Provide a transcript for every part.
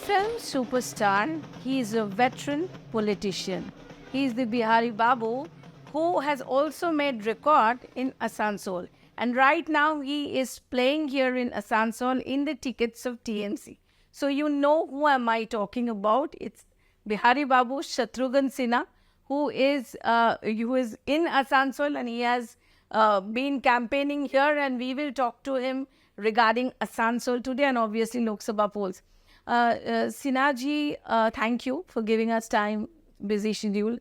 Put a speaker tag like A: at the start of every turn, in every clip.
A: film superstar, he is a veteran politician. He is the Bihari Babu who has also made record in Asansol. And right now he is playing here in Asansol in the tickets of TMC. So you know who am I talking about? It's Bihari Babu Shatrughan Sinha, who is in Asansol, and he has been campaigning here, and we will talk to him regarding Asansol today and obviously Lok Sabha polls. Sinha ji, thank you for giving us time, busy schedule.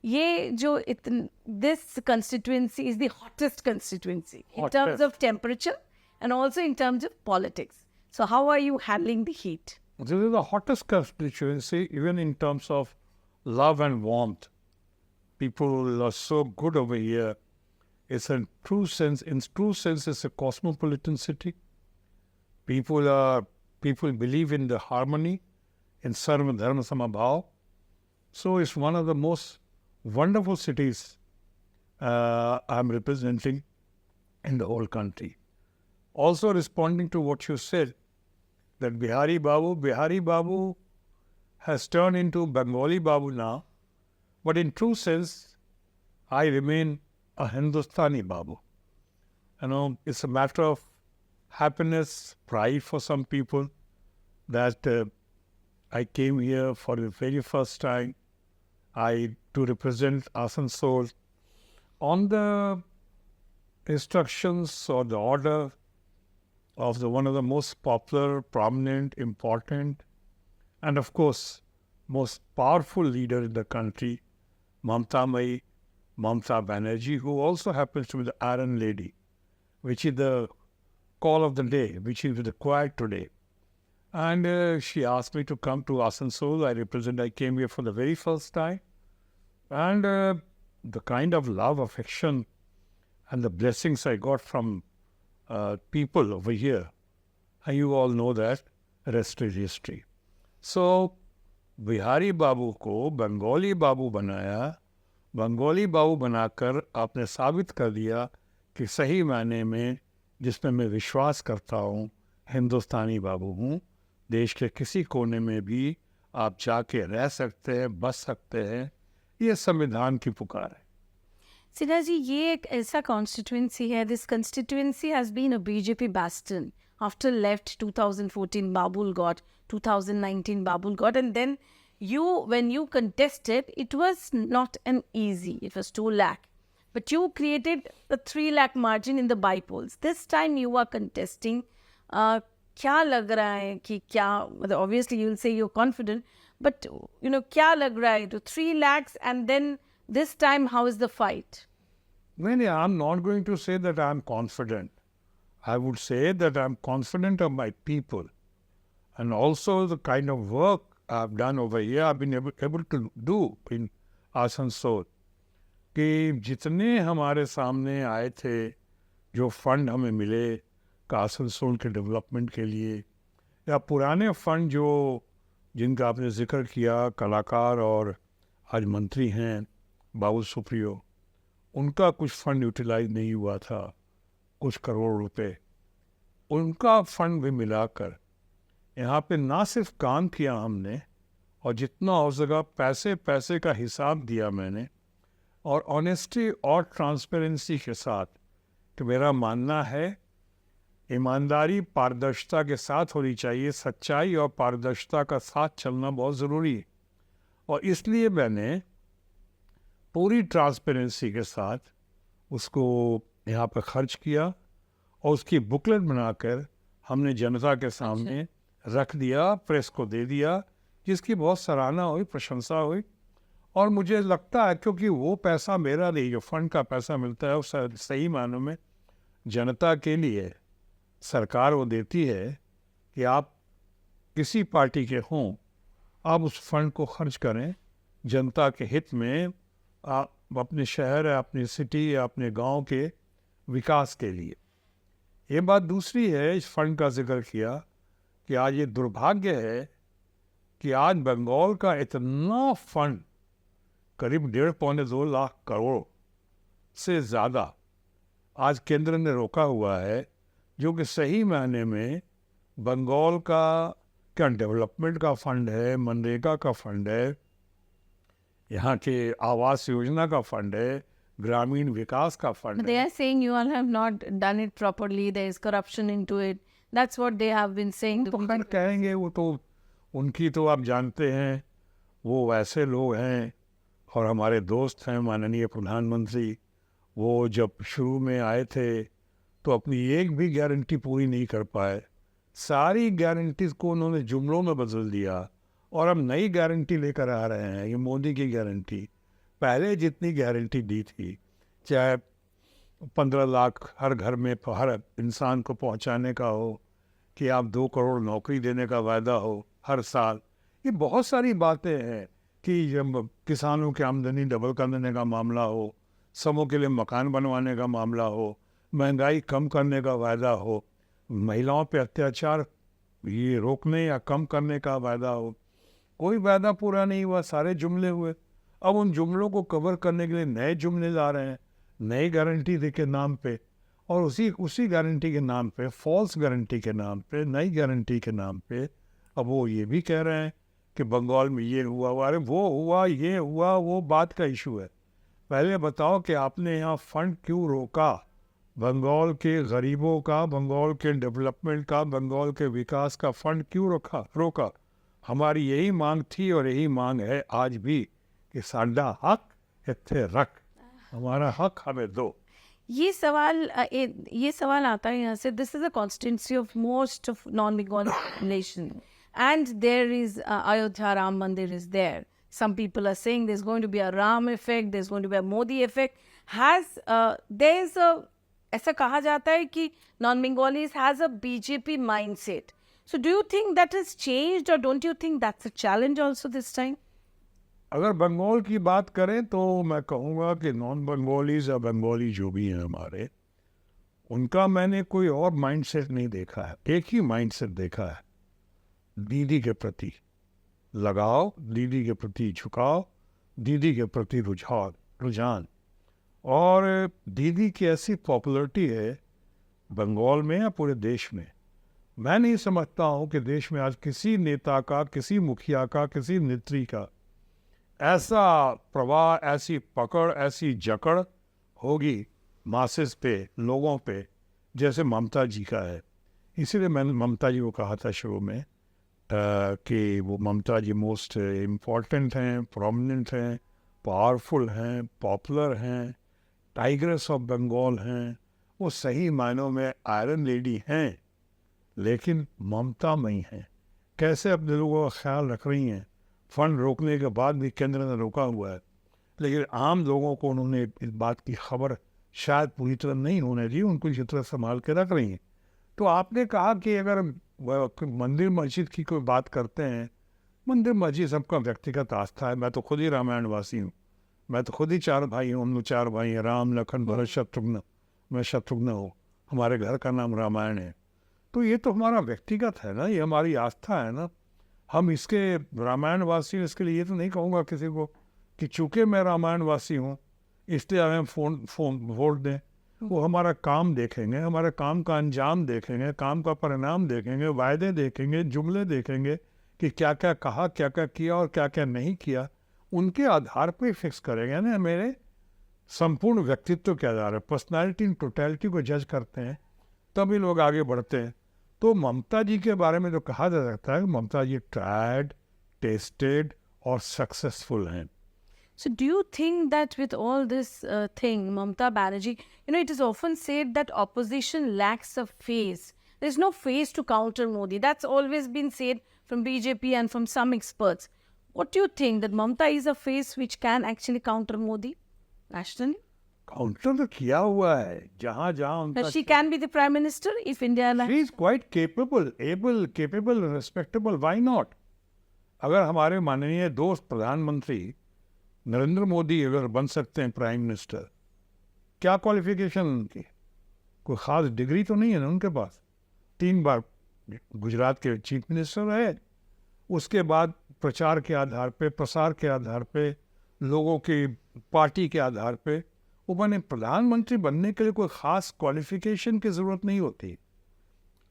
A: This constituency is the hottest constituency in terms of temperature and also in terms of politics. So how are you handling the heat?
B: This is the hottest constituency, even in terms of love and warmth. People are so good over here. It's in true sense, it's a cosmopolitan city. People believe in the harmony, in Sarva Dharma Samabhav. So it's one of the most wonderful cities I'm representing in the whole country. Also responding to what you said, that Bihari Babu has turned into Bengali Babu now, but in true sense, I remain a Hindustani Babu. You know, it's a matter of happiness, pride for some people that I came here for the very first time to represent Asansol on the instructions or the order of one of the most popular, prominent, important, and of course, most powerful leader in the country, Mamata Banerjee, who also happens to be the Iron Lady, which is the call of the day, which is required today. And she asked me to come to Asansol. I came here for the very first time. And the kind of love, affection, and the blessings I got from people over here, and you all know that, rest is history. So, Bihari बाबू को बंगाली बाबू बनाया, बंगाली बाबू बनाकर आपने साबित कर दिया कि सही मायने में, जिसमें मैं विश्वास करता हूँ, हिंदुस्तानी बाबू हूँ. देश के किसी कोने में भी आप जाके रह सकते हैं, बस सकते हैं. ये संविधान की पुकार है.
A: सिन्हा जी, ये एक ऐसा कॉन्स्टिट्यूंसी है. This constituency has been a BJP bastion. After left 2014 Babul got, 2019 Babul got, and then when you contested, it was not an easy. It was 2 lakh. But you created a 3 lakh margin in the by-polls. This time you are contesting. क्या लग रहा है कि क्या, obviously you will say you're confident, but क्या लग रहा है? To 3 lakhs, and then this time how is the fight?
B: Well, I'm not going to say that I'm confident. I would say that I'm confident of my people, and also the kind of work I've done over here, I've been able to do in Asansol. कि जितने हमारे सामने आए थे, जो fund हमें मिले आसनसोल के डेवलपमेंट के लिए, या पुराने फंड जिनका आपने जिक्र किया, कलाकार और आज मंत्री हैं बाबुल सुप्रियो, उनका कुछ फंड यूटिलाइज नहीं हुआ था, कुछ करोड़ रुपए, उनका फंड भी मिलाकर यहाँ पे ना सिर्फ काम किया हमने, और जितना हो सका पैसे का हिसाब दिया मैंने, और ऑनेस्टी और ट्रांसपेरेंसी के साथ. कि मेरा मानना है ईमानदारी पारदर्शिता के साथ होनी चाहिए, सच्चाई और पारदर्शिता का साथ चलना बहुत ज़रूरी है. और इसलिए मैंने पूरी ट्रांसपेरेंसी के साथ उसको यहाँ पर खर्च किया, और उसकी बुकलेट बनाकर हमने जनता के सामने रख दिया, प्रेस को दे दिया, जिसकी बहुत सराहना हुई, प्रशंसा हुई. और मुझे लगता है क्योंकि वो पैसा मेरा नहीं, जो फंड का पैसा मिलता है, वो सही मानों में जनता के लिए सरकार वो देती है कि आप किसी पार्टी के हों, आप उस फंड को खर्च करें जनता के हित में, आप अपने शहर, अपनी सिटी या अपने गांव के विकास के लिए. ये बात दूसरी है, इस फंड का जिक्र किया कि आज ये दुर्भाग्य है कि आज बंगाल का इतना फंड, करीब 1.5-2 लाख करोड़ से ज़्यादा आज केंद्र ने रोका हुआ है, जो कि सही मायने में बंगाल का क्या डेवलपमेंट का फंड है, मनरेगा का फंड है, यहाँ के आवास योजना का फंड है, ग्रामीण विकास का फंड
A: They
B: है।
A: are saying you all have not done it properly. There is corruption into it. That's what they have been saying.
B: तो खैर कहेंगे, वो तो उनकी, तो आप जानते हैं वो वैसे लोग हैं। और हमारे दोस्त हैं माननीय प्रधानमंत्री, वो जब शुरू में आए थे तो अपनी एक भी गारंटी पूरी नहीं कर पाए। सारी गारंटीज को उन्होंने जुमलों में बदल दिया और अब नई गारंटी लेकर आ रहे हैं। ये मोदी की गारंटी, पहले जितनी गारंटी दी थी, चाहे 15 लाख हर घर में हर इंसान को पहुंचाने का हो, कि आप 2 करोड़ नौकरी देने का वायदा हो हर साल, ये बहुत सारी बातें हैं। कि जब किसानों की आमदनी डबल कर देने का मामला हो, सबों के लिए मकान बनवाने का मामला हो, महंगाई कम करने का वायदा हो, महिलाओं पे अत्याचार ये रोकने या कम करने का वायदा हो, कोई वायदा पूरा नहीं हुआ, सारे जुमले हुए। अब उन जुमलों को कवर करने के लिए नए जुमले ला रहे हैं, नई गारंटी दे के नाम पे, और उसी गारंटी के नाम पे, फॉल्स गारंटी के नाम पे, नई गारंटी के नाम पे अब वो ये भी कह रहे हैं कि बंगाल में ये हुआ। अरे वो हुआ, ये हुआ, वो बात का इशू है। पहले बताओ कि आपने यहाँ फंड क्यों रोका, बंगाल के गरीबों का, बंगाल के डेवलपमेंट का, बंगाल के विकास का फंड क्यों रोका। हमारी यही मांग थी और यही मांग है आज भी कि साडा हक इत्थे रख, हमारा हक हमें दो।
A: ये सवाल आता है यहाँ से। This is a constituency of most of non Bengali population, and there is Ayodhya Ram Mandir is there. Some people are saying there's going to be a Ram effect, there's going to be a Modi effect. There's a, ऐसा कहा जाता है कि non Bengalis has a BJP mindset. So do you think that has changed, or don't you think that's a challenge also this time?
B: अगर बंगाल की बात करें तो मैं कहूँगा कि नॉन बंगालीज या बंगाली जो भी हैं हमारे, उनका मैंने कोई और माइंडसेट नहीं देखा है। एक ही माइंडसेट देखा है, दीदी के प्रति लगाव, दीदी के प्रति झुकाव, दीदी के प्रति रुझान। और दीदी की ऐसी पॉपुलैरिटी है बंगाल में या पूरे देश में। मैं नहीं समझता हूँ कि देश में आज किसी नेता का, किसी मुखिया का, किसी नेत्री का ऐसा प्रवाह, ऐसी पकड़, ऐसी जकड़ होगी मासेस पे, लोगों पे, जैसे ममता जी का है। इसीलिए मैंने ममता जी को कहा था शुरू में कि वो ममता जी मोस्ट इम्पॉर्टेंट हैं, प्रोमिनेंट हैं, पावरफुल हैं, पॉपुलर हैं, टाइग्रेस ऑफ बंगाल हैं। वो सही मायनों में आयरन लेडी हैं, लेकिन ममता मई हैं। कैसे अपने लोगों का ख्याल रख रही हैं, फंड रोकने के बाद भी केंद्र ने रोका हुआ है, लेकिन आम लोगों को उन्होंने इस बात की खबर शायद पूरी तरह नहीं होने दी, उनको इसी तरह संभाल के रख रही हैं। तो आपने कहा कि अगर मंदिर मस्जिद की कोई बात करते हैं, मंदिर मस्जिद सबका व्यक्तिगत आस्था है। मैं तो खुद ही रामायणवासी हूँ, मैं तो खुद ही 4 भाई हूँ, हम लोग 4 भाई हैं, राम लखन भरत शत्रुघ्न। मैं शत्रुघ्न हूँ, हमारे घर का नाम रामायण है। तो ये तो हमारा व्यक्तिगत है ना, ये हमारी आस्था है ना। हम इसके रामायणवासी हैं, इसके लिए ये तो नहीं कहूँगा किसी को कि चूँकि मैं रामायणवासी हूँ इसलिए हमें वोट दें। वो हमारा काम देखेंगे, हमारे काम का अंजाम देखेंगे, काम का परिणाम देखेंगे, वायदे देखेंगे, जुमले देखेंगे कि क्या क्या कहा, क्या क्या किया और क्या क्या नहीं किया। उनके आधार पर फिक्स करेंगे ना मेरे संपूर्ण व्यक्तित्व के आधार पर, पर्सनैलिटी इन टोटलिटी को जज करते हैं, तभी लोग आगे बढ़ते हैं। तो ममता जी के बारे में जो कहा जा सकता है, ममता जी ट्राइड, टेस्टेड और सक्सेसफुल हैं।
A: So do you think that with all this thing, Mamata Banerjee, it is often said that opposition lacks a face. There's no face to counter Modi. That's always been said from BJP and from some experts. What do you think, that Mamata is a face which can actually counter Modi nationally?
B: Counter तो किया हुआ है जहाँ जहाँ उनका।
A: That she can be the prime minister if India allows?
B: She is quite capable, capable, respectable. Why not? अगर हमारे माननीय दोस्त प्रधानमंत्री नरेंद्र मोदी अगर बन सकते हैं प्राइम मिनिस्टर, क्या क्वालिफिकेशन उनकी? कोई ख़ास डिग्री तो नहीं है ना उनके पास। 3 बार गुजरात के चीफ मिनिस्टर रहे, उसके बाद प्रचार के आधार पे, प्रसार के आधार पे, लोगों की पार्टी के आधार पे वो बने। प्रधानमंत्री बनने के लिए कोई ख़ास क्वालिफिकेशन की ज़रूरत नहीं होती।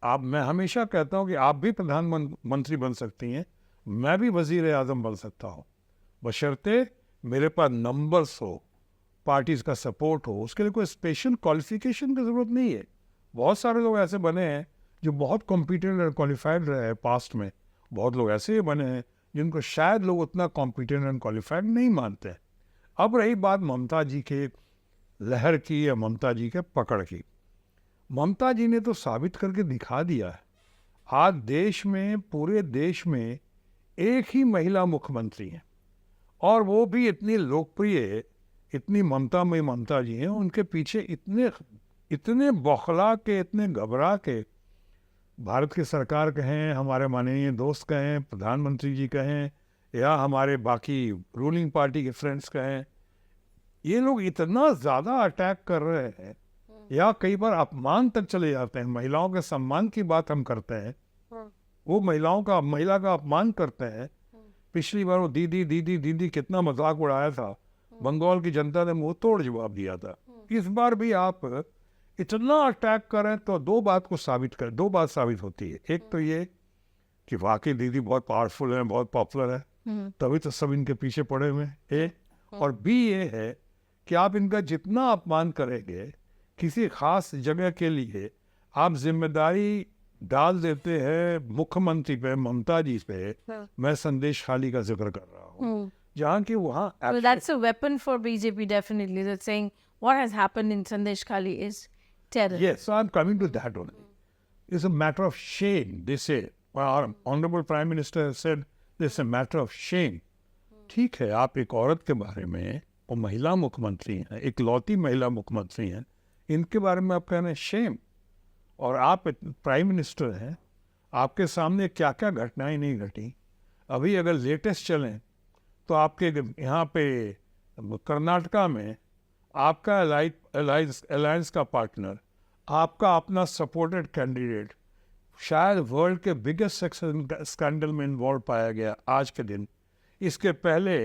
B: आप, मैं हमेशा कहता हूँ कि आप भी प्रधानमंत्री बन सकती हैं, मैं भी वजीर आजम बन सकता हूँ, बशर्ते मेरे पास नंबर्स हो, पार्टीज का सपोर्ट हो। उसके लिए कोई स्पेशल क्वालिफिकेशन की ज़रूरत नहीं है। बहुत सारे लोग ऐसे बने हैं जो बहुत कॉम्पिटेंट और क्वालिफाइड रहे हैं पास्ट में। बहुत लोग ऐसे ही बने हैं जिनको शायद लोग उतना कॉम्पिटेंट एंड क्वालिफाइड नहीं मानते। अब रही बात ममता जी के लहर की या ममता जी के पकड़ की, ममता जी ने तो साबित करके दिखा दिया है। आज देश में, पूरे देश में एक ही महिला मुख्यमंत्री हैं, और वो भी इतनी लोकप्रिय, इतनी ममतामयी ममता जी हैं। उनके पीछे इतने इतने बौखला के, इतने घबरा के भारत की सरकार कहें, हमारे माननीय दोस्त कहें, प्रधानमंत्री जी कहें, या हमारे बाकी रूलिंग पार्टी के फ्रेंड्स कहें, ये लोग इतना ज़्यादा अटैक कर रहे हैं या कई बार अपमान तक चले जाते हैं। महिलाओं के सम्मान की बात हम करते हैं, वो महिला का अपमान करते हैं। पिछली बार वो दीदी दीदी दीदी कितना मजाक उड़ाया था, बंगाल की जनता ने मुंह तोड़ जवाब दिया था। इस बार भी आप इतना अटैक करें तो दो बात साबित होती है। एक तो ये कि वाकई दीदी बहुत पावरफुल है, बहुत पॉपुलर है, तभी तो सब इनके पीछे पड़े हुए हैं। और बी ये है कि आप इनका जितना अपमान करेंगे, किसी खास जगह के लिए आप जिम्मेदारी डाल देते हैं मुख्यमंत्री पे, ममता जी पे। मैं संदेश खाली का जिक्र कर रहा हूँ, जहाँ की वहाँ
A: Well, that's a weapon for BJP, definitely. They're saying what has happened in Sandesh Khali is terror.
B: Yes, so I'm coming to that only. It's a matter of shame, they say. Our Honorable Prime Minister has said it's a matter of shame. ठीक है, आप एक औरत के बारे में, वो महिला मुख्यमंत्री हैं, इकलौती महिला मुख्यमंत्री हैं, इनके बारे में आप कह रहे हैं शेम। और आप प्राइम मिनिस्टर हैं, आपके सामने क्या क्या घटनाएं नहीं घटी। अभी अगर लेटेस्ट चलें तो आपके यहाँ पे कर्नाटका में आपका अलायंस का पार्टनर, आपका अपना सपोर्टेड कैंडिडेट शायद वर्ल्ड के बिगेस्ट सेक्स स्कैंडल में इन्वॉल्व पाया गया आज के दिन। इसके पहले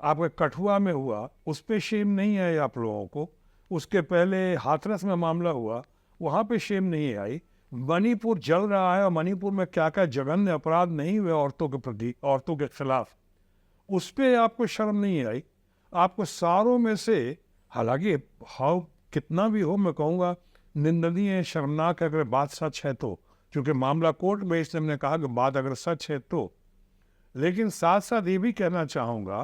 B: आपका कठुआ में हुआ, उस पर शेम नहीं आई आप लोगों को। उसके पहले हाथरस में मामला हुआ, वहाँ पे शेम नहीं आई। मणिपुर जल रहा है और मणिपुर में क्या क्या जघन्य अपराध नहीं हुए औरतों के प्रति, औरतों के खिलाफ, उस पर आपको शर्म नहीं आई। आपको सारों में से, हालांकि कितना भी हो, मैं कहूँगा निंदनीय, शर्मनाक अगर बात सच है तो, क्योंकि मामला कोर्ट में, इसलिए हमने कहा कि बात अगर सच है तो। लेकिन साथ साथ ये भी कहना चाहूँगा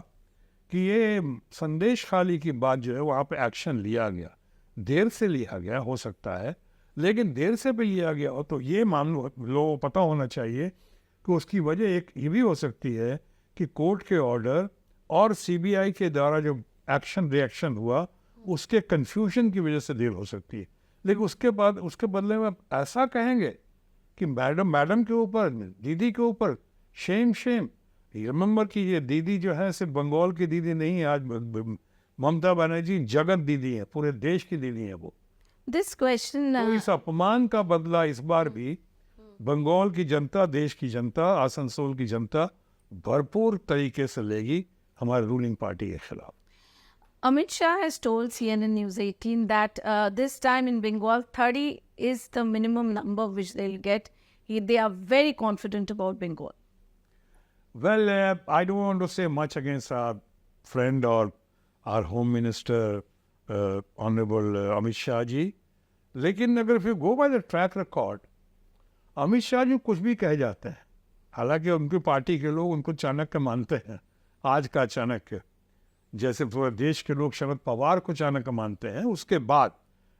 B: कि ये संदेश खाली की बात जो है, वहाँ पे एक्शन लिया गया, देर से लिया गया हो सकता है, लेकिन देर से भी लिया गया हो तो ये मान लो, लोगों को पता होना चाहिए कि उसकी वजह एक ये भी हो सकती है कि कोर्ट के ऑर्डर और सीबीआई के द्वारा जो रिएक्शन हुआ, उसके कंफ्यूजन की वजह से देर हो सकती है। लेकिन उसके बदले में ऐसा कहेंगे कि मैडम के ऊपर, दीदी के ऊपर शेम। रिमेंबर कि ये दीदी जो है सिर्फ बंगाल की दीदी नहीं है, आज ममता बनर्जी जगत दीदी है, पूरे देश की दीदी है वो।
A: This question,
B: तो इस अपमान का बदला इस बार भी बंगाल की जनता, देश की जनता, आसनसोल की जनता भरपूर तरीके से लेगी हमारे रूलिंग पार्टी के खिलाफ।
A: Amit Shah has told CNN News 18 that this time in Bengal, 30 is the minimum number which they'll get. They are very confident about Bengal.
B: Well, I don't want to say much against our friend or our Home Minister, Honorable Amit Shah ji. लेकिन अगर if you go by the track record, Amit Shah ji कुछ भी कह जाते हैं। हालांकि उनकी party के लोग उनको चाणक्य मानते हैं, आज का चाणक्य, जैसे पूरे देश के लोग शरद पवार को चाणक्य मानते हैं। उसके बाद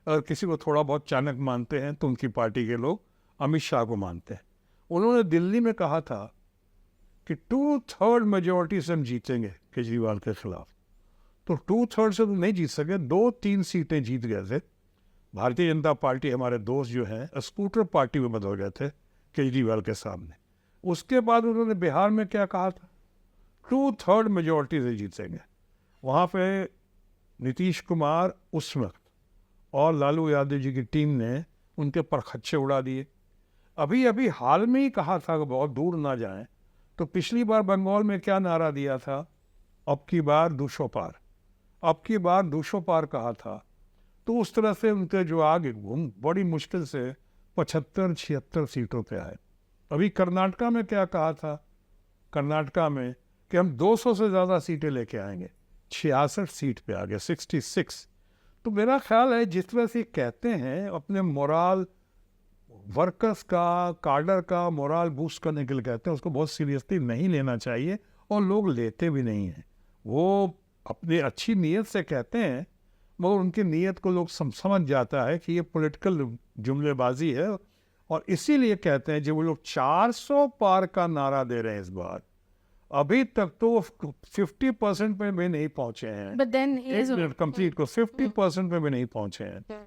B: अगर किसी को थोड़ा बहुत चाणक्य मानते हैं तो उनकी पार्टी के लोग अमित शाह को मानते हैं। उन्होंने दिल्ली में कहा था कि 2/3 मेजोरिटी से हम जीतेंगे केजरीवाल के खिलाफ। तो 2/3 से तो नहीं जीत सके, 2-3 सीटें जीत गए थे। भारतीय जनता पार्टी, हमारे दोस्त जो हैं, स्कूटर पार्टी में बदल गए थे केजरीवाल के सामने। उसके बाद उन्होंने बिहार में क्या कहा था, 2/3 मेजोरिटी से जीतेंगे। वहाँ पे नीतीश कुमार उस वक्त और लालू यादव जी की टीम ने उनके परखच्चे उड़ा दिए। अभी हाल में ही कहा था कि बहुत दूर ना जाएं, तो पिछली बार बंगाल में क्या नारा दिया था, अब की बार 200 पार, अब की बार 200 पार कहा था। तो उस तरह से उनके जो आगे बड़ी मुश्किल से 75-76 सीटों पे आए। अभी कर्नाटका में क्या कहा था, कर्नाटका में कि हम 200 से ज़्यादा सीटें लेके आएंगे, 66 सीट पे आ गए, 66। तो मेरा ख्याल है जिस तरह से कहते हैं अपने मोराल वर्कर्स का, कार्डर का मोराल बूस्ट करने के लिए कहते हैं, उसको बहुत सीरियसली नहीं लेना चाहिए और लोग लेते भी नहीं हैं। वो अपनी अच्छी नीयत से कहते हैं मगर उनकी नीयत को लोग समझ जाता है कि ये पॉलिटिकल जुमलेबाजी है और इसीलिए कहते हैं जब वो लोग 400 पार का नारा दे रहे हैं इस बार, अभी तक तो 50% पे भी नहीं पहुंचे हैं।
A: But then he is
B: complete को 50% पे भी नहीं पहुंचे हैं।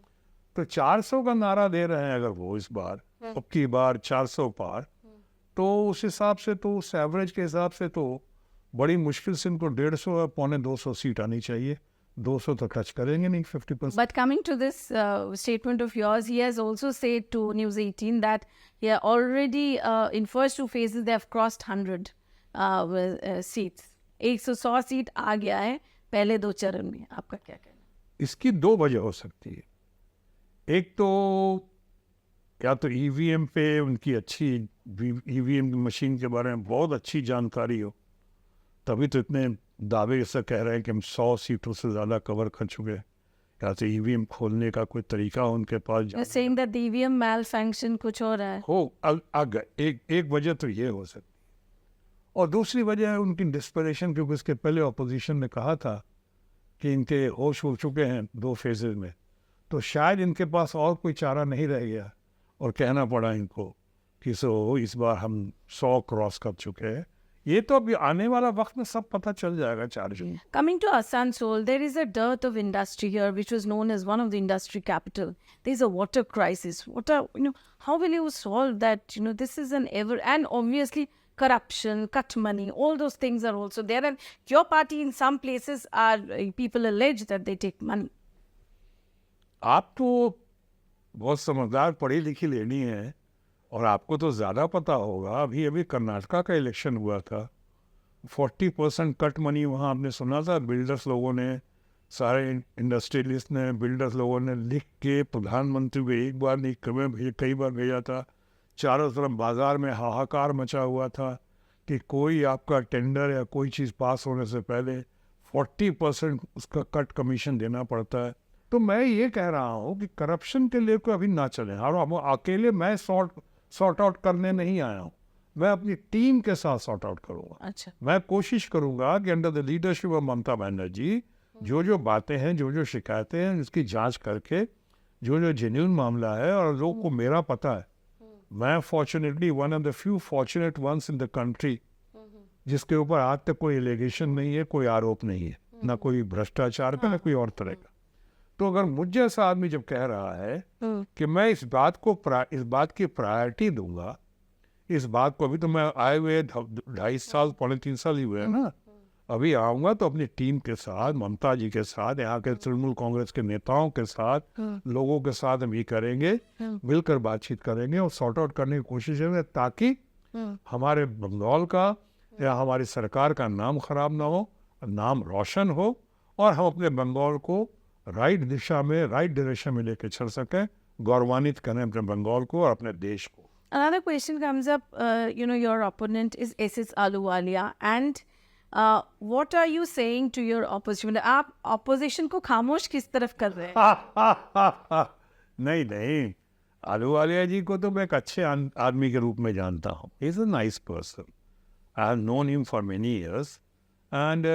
B: तो 400 का नारा दे रहे हैं अगर वो इस बार, अब की बार 400 पार, तो उस हिसाब से तो उस एवरेज के हिसाब से तो बड़ी मुश्किल से इनको 150 या 125 सीट आनी चाहिए। 200 तो टच करेंगे नहीं 50%।
A: But coming to this statement of yours, he has also said to News 18 that already in first two phases they have crossed 100 seats. 100 seat आ गया है पहले दो चरण में। आपका क्या कहना है?
B: इसकी दो वजह हो सकती है। एक तो या तो ईवीएम पे उनकी अच्छी ईवीएम मशीन के बारे में बहुत अच्छी जानकारी हो, तभी तो इतने दावे से कह रहे हैं कि हम 100 सीटों से ज़्यादा कवर कर चुके हैं। या तो ईवीएम खोलने का कोई तरीका हो उनके पास।
A: You're saying that the EVM malfunction कुछ हो रहा है।
B: हो एक वजह तो ये हो सकती है और दूसरी वजह है उनकी डिस्परेशन, क्योंकि उसके पहले ऑपोजिशन ने कहा था कि इनके होश हो चुके हैं 2 फेजेज में, तो शायद इनके पास और कोई चारा नहीं रह गया और कहना पड़ा इनको कि इस बार हम 100 क्रॉस कर चुके हैं। ये तो अभी आने वाला वक्त में सब पता चल जाएगा 4 जून।
A: Coming to Asansol, there is a dearth of industry here, which was known as one of the industry capital. There is a water crisis. How will you solve that? This is an ever, and obviously corruption, cut money, all those things are also there. And your party in some places are, people allege that they take money.
B: आप तो बहुत समझदार पढ़ी लिखी लेनी है और आपको तो ज़्यादा पता होगा। अभी कर्नाटका का इलेक्शन हुआ था, 40% कट मनी वहाँ आपने सुना था। बिल्डर्स लोगों ने, सारे इंडस्ट्रियलिस्ट ने, बिल्डर्स लोगों ने लिख के प्रधानमंत्री को एक बार नहीं कई बार भेजा था। चारों तरफ बाज़ार में हाहाकार मचा हुआ था कि कोई आपका टेंडर या कोई चीज़ पास होने से पहले 40% उसका कट कमीशन देना पड़ता है। तो मैं ये कह रहा हूँ कि करप्शन के लिए कोई अभी ना चले। और अकेले मैं सॉर्ट आउट करने नहीं आया हूँ, मैं अपनी टीम के साथ सॉर्ट आउट करूँगा।
A: अच्छा।
B: मैं कोशिश करूँगा कि under the leadership of Mamata Banerjee जो बातें हैं, जो शिकायतें हैं, उसकी जांच करके जो जेन्युइन मामला है और लोग को मेरा पता है। मैं fortunately one of the few fortunate ones in the country जिसके ऊपर आज तक कोई एलिगेशन नहीं है, कोई आरोप नहीं है, ना कोई भ्रष्टाचार का, ना कोई और तरह का। तो अगर मुझ जैसा आदमी जब कह रहा है कि मैं इस बात की प्रायोरिटी दूंगा, इस बात को, अभी तो मैं आए हुए 2.5 साल 3 साल ही हुए हैं ना, अभी आऊँगा तो अपनी टीम के साथ, ममता जी के साथ, यहाँ के तृणमूल कांग्रेस के नेताओं के साथ, लोगों के साथ हम ये करेंगे, मिलकर बातचीत करेंगे और सॉर्ट आउट करने की कोशिश करेंगे ताकि हमारे बंगाल का या हमारी सरकार का नाम खराब ना हो, नाम रोशन हो और हम अपने बंगाल को राइट दिशा में, राइट डायरेक्शन में लेके चल सकें, गौरवान्वित करें अपने बंगाल को और अपने देश को।
A: Another question comes up, your opponent is SS Ahluwalia, and what are you saying to your opposition? आप opposition को खामोश किस तरफ कर रहे हैं?
B: नहीं, ahluwalia जी को तो मैं एक अच्छे आदमी के रूप में जानता हूँ। He is a nice person. I have known him for many years and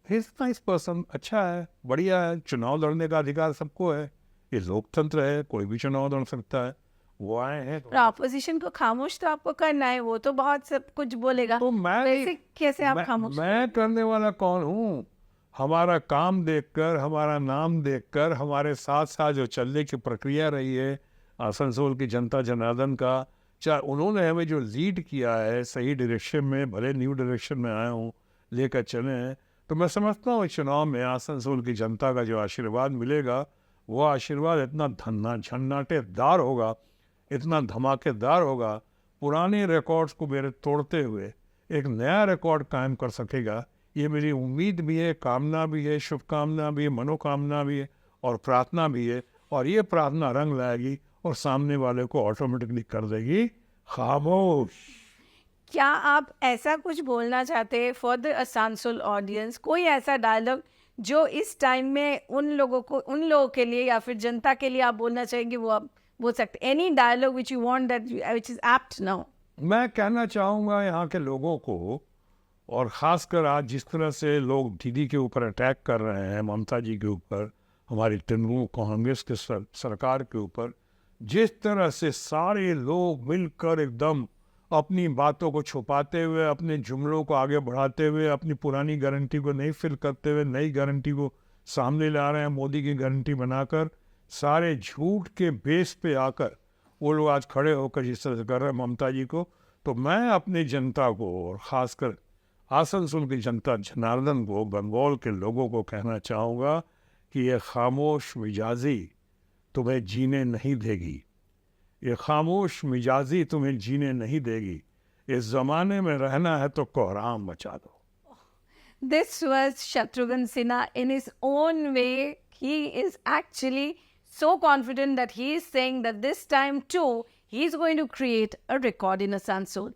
B: he is a nice person. अच्छा है, बढ़िया है। चुनाव लड़ने का अधिकार सबको है, ये लोकतंत्र है, कोई भी चुनाव लड़ सकता है। वो आए हैं
A: तो ऑपोजिशन को खामोश तो आपको करना है, वो तो बहुत सब कुछ बोलेगा,
B: तो
A: वैसे कैसे आप खामोश?
B: मैं करने वाला कौन हूँ? हमारा काम देखकर, हमारा नाम देखकर, हमारे साथ साथ जो चलने की प्रक्रिया रही है आसनसोल की जनता जनार्दन का, चाहे उन्होंने हमें जो लीड किया है सही डायरेक्शन में, भले न्यू डायरेक्शन में आया हूँ, लेकर चले हैं, तो मैं समझता हूँ इस चुनाव में आसनसोल की जनता का जो आशीर्वाद मिलेगा, वो आशीर्वाद इतना झन्नाटेदार होगा, इतना धमाकेदार होगा, पुराने रिकॉर्ड्स को मेरे तोड़ते हुए एक नया रिकॉर्ड कायम कर सकेगा। ये मेरी उम्मीद भी है, कामना भी है, शुभकामना भी है, मनोकामना भी है और प्रार्थना भी है। और ये प्रार्थना रंग लाएगी और सामने वाले को ऑटोमेटिकली कर देगी खामोश।
A: क्या आप ऐसा कुछ बोलना चाहते हैं फॉर द आसनसोल ऑडियंस? कोई ऐसा डायलॉग जो इस टाइम में उन लोगों के लिए या फिर जनता के लिए आप बोलना चाहेंगे, वो आप बोल सकते? Any dialogue which you want that which is apt now?
B: मैं कहना चाहूँगा यहाँ के लोगों को, और ख़ासकर आज जिस तरह से लोग दीदी के ऊपर अटैक कर रहे हैं, ममता जी के ऊपर, हमारी तृणमूल कांग्रेस के सरकार के ऊपर, जिस तरह से सारे लोग मिलकर एकदम अपनी बातों को छुपाते हुए, अपने जुमलों को आगे बढ़ाते हुए, अपनी पुरानी गारंटी को नहीं फिल करते हुए नई गारंटी को सामने ला रहे हैं, मोदी की गारंटी बनाकर, सारे झूठ के बेस पे आकर वो लोग आज खड़े होकर जिस तरह से कर रहे हैं ममता जी को, तो मैं अपनी जनता को और ख़ासकर आसनसोल की जनता, जनार्दन को, बंगाल के लोगों को कहना चाहूँगा कि ये खामोश मिजाजी तुम्हें जीने नहीं देगी। ये खामोश मिजाजी तुम्हें जीने नहीं देगी। इस ज़माने में रहना है तो कोहराम मचा दो।
A: This was Shatrughan Sinha in his own way. He is actually so confident that he is saying that this time too, he is going to create a record in Asansol.